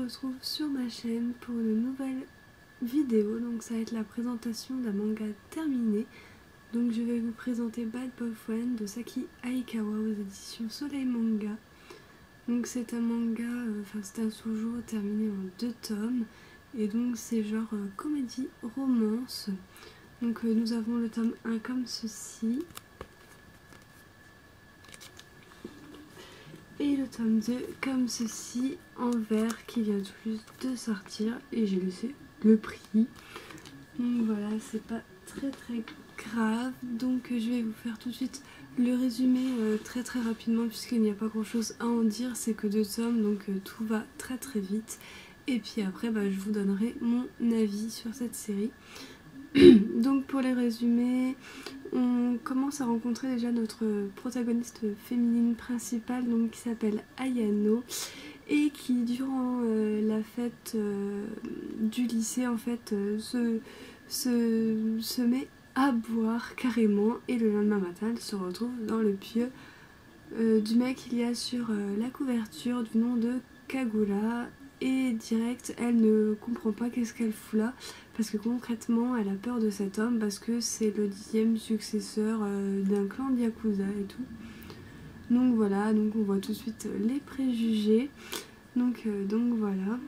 retrouve sur ma chaîne pour une nouvelle vidéo. Donc ça va être la présentation d'un manga terminé. Donc je vais vous présenter Bad Boyfriend de Saki Aikawa aux éditions Soleil Manga. Donc c'est un manga, c'est un shoujo terminé en 2 tomes. Et donc c'est genre comédie romance. Donc nous avons le tome 1 comme ceci. Et le tome 2 comme ceci en vert qui vient tout juste de sortir. Et j'ai laissé le prix. Donc voilà, c'est pas très grave. Donc je vais vous faire tout de suite le résumé très rapidement puisqu'il n'y a pas grand chose à en dire. C'est que 2 tomes donc tout va très vite. Et puis après je vous donnerai mon avis sur cette série. Donc pour les résumés, on commence à rencontrer déjà notre protagoniste féminine principale donc qui s'appelle Ayano et qui durant la fête du lycée en fait se met à boire carrément, et le lendemain matin elle se retrouve dans le pieu du mec qu'il y a sur la couverture du nom de Kagura. Et direct, elle ne comprend pas qu'est-ce qu'elle fout là, parce que concrètement, elle a peur de cet homme, parce que c'est le 10e successeur d'un clan de Yakuza et tout. Donc voilà, donc on voit tout de suite les préjugés. Donc voilà.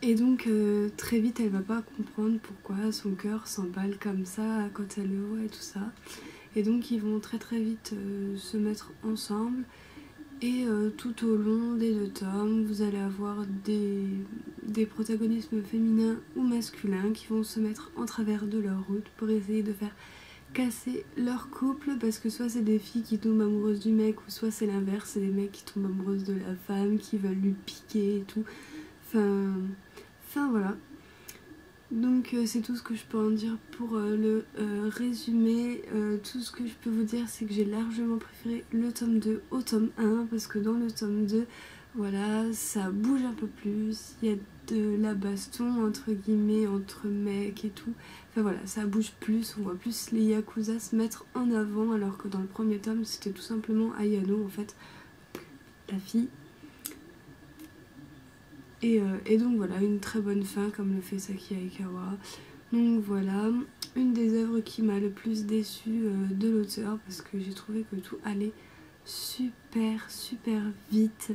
Et donc très vite, elle va pas comprendre pourquoi son cœur s'emballe comme ça quand elle le voit et tout ça. Et donc ils vont très vite se mettre ensemble. Et tout au long des 2 tomes, vous allez avoir des protagonismes féminins ou masculins qui vont se mettre en travers de leur route pour essayer de faire casser leur couple, parce que soit c'est des filles qui tombent amoureuses du mec, ou soit c'est l'inverse, c'est des mecs qui tombent amoureuses de la femme, qui veulent lui piquer et tout. Enfin voilà. Donc c'est tout ce que je peux en dire pour le résumé. Tout ce que je peux vous dire, c'est que j'ai largement préféré le tome 2 au tome 1, parce que dans le tome 2, voilà, ça bouge un peu plus, il y a de la baston entre guillemets entre mecs et tout. Enfin voilà, ça bouge plus, on voit plus les Yakuza se mettre en avant, alors que dans le premier tome c'était tout simplement Ayano en fait, la fille. Et donc voilà, une très bonne fin comme le fait Saki Aikawa. Donc voilà, une des œuvres qui m'a le plus déçue de l'auteur, parce que j'ai trouvé que tout allait super vite.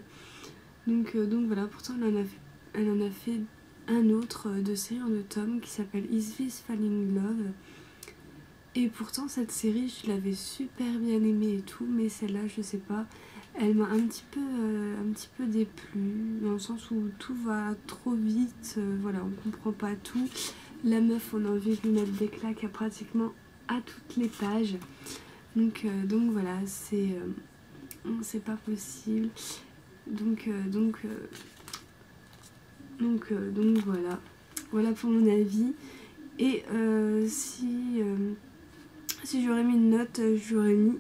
Donc voilà, pourtant elle en a fait un autre de série en 2 tomes qui s'appelle Is This Falling Love. Et pourtant cette série je l'avais super bien aimée et tout, mais celle-là je sais pas, elle m'a un petit peu déplu, dans le sens où tout va trop vite, voilà, on comprend pas tout. La meuf, on a envie de lui mettre des claques pratiquement à toutes les pages. Donc voilà, c'est pas possible. Donc voilà. Voilà pour mon avis. Et si j'aurais mis une note, j'aurais mis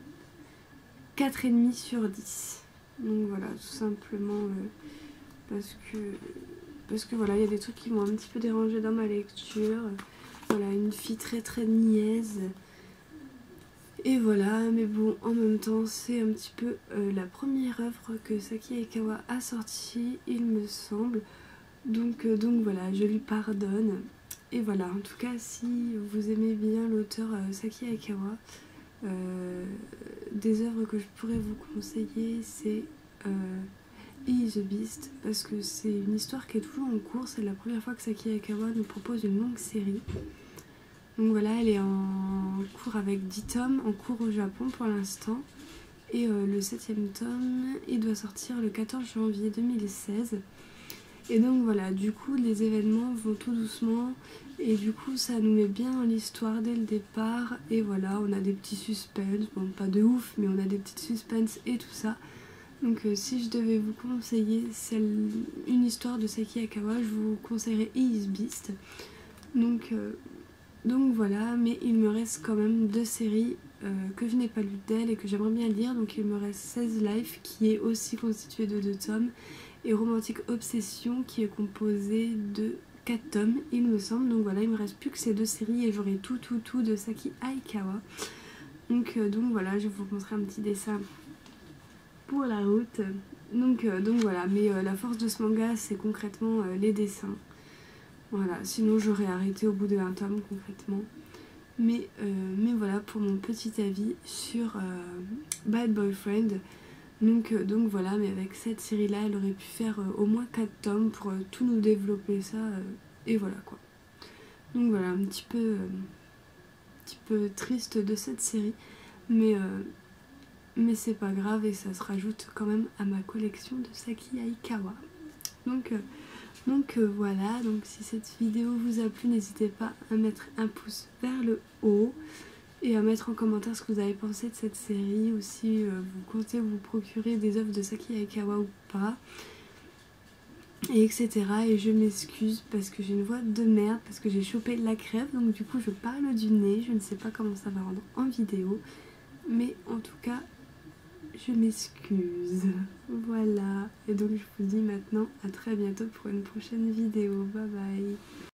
4,5 sur 10. Donc voilà, tout simplement parce que voilà, il y a des trucs qui m'ont un petit peu dérangé dans ma lecture. Voilà, une fille très niaise. Et voilà, mais bon, en même temps, c'est un petit peu la première œuvre que Saki Aikawa a sortie, il me semble. Donc voilà, je lui pardonne. Et voilà, en tout cas, si vous aimez bien l'auteur Saki Aikawa, des œuvres que je pourrais vous conseiller, c'est He is the Beast, parce que c'est une histoire qui est toujours en cours. C'est la première fois que Saki Aikawa nous propose une longue série. Donc voilà, elle est en cours avec 10 tomes, en cours au Japon pour l'instant. Et le 7e tome, il doit sortir le 14 janvier 2016. Et donc voilà, du coup les événements vont tout doucement, et du coup ça nous met bien dans l'histoire dès le départ. Et voilà, on a des petits suspens, bon pas de ouf, mais on a des petites suspens et tout ça. Donc si je devais vous conseiller une histoire de Saki Aikawa, je vous conseillerais He is Beast. Donc voilà, mais il me reste quand même 2 séries que je n'ai pas lues d'elle et que j'aimerais bien lire. Donc il me reste 16 Life qui est aussi constitué de 2 tomes, et Romantic Obsession qui est composé de 4 tomes il me semble. Donc voilà, il me reste plus que ces 2 séries et j'aurai tout de Saki Aikawa. Donc voilà, je vais vous montrer un petit dessin pour la route. Donc voilà, mais la force de ce manga c'est concrètement les dessins. Voilà, sinon j'aurais arrêté au bout de 1 tome concrètement. Mais voilà pour mon petit avis sur Bad Boyfriend. Donc voilà, mais avec cette série là elle aurait pu faire au moins 4 tomes pour tout nous développer ça. Et voilà quoi. Donc voilà, un petit peu triste de cette série. Mais c'est pas grave et ça se rajoute quand même à ma collection de Saki Aikawa. Donc voilà, donc si cette vidéo vous a plu, n'hésitez pas à mettre un pouce vers le haut et à mettre en commentaire ce que vous avez pensé de cette série, ou si vous comptez vous procurer des œuvres de Saki Aikawa ou pas, et etc. Et je m'excuse parce que j'ai une voix de merde, parce que j'ai chopé la crève, donc du coup je parle du nez, je ne sais pas comment ça va rendre en vidéo, mais en tout cas je m'excuse. Voilà, et donc je vous dis maintenant à très bientôt pour une prochaine vidéo. Bye bye.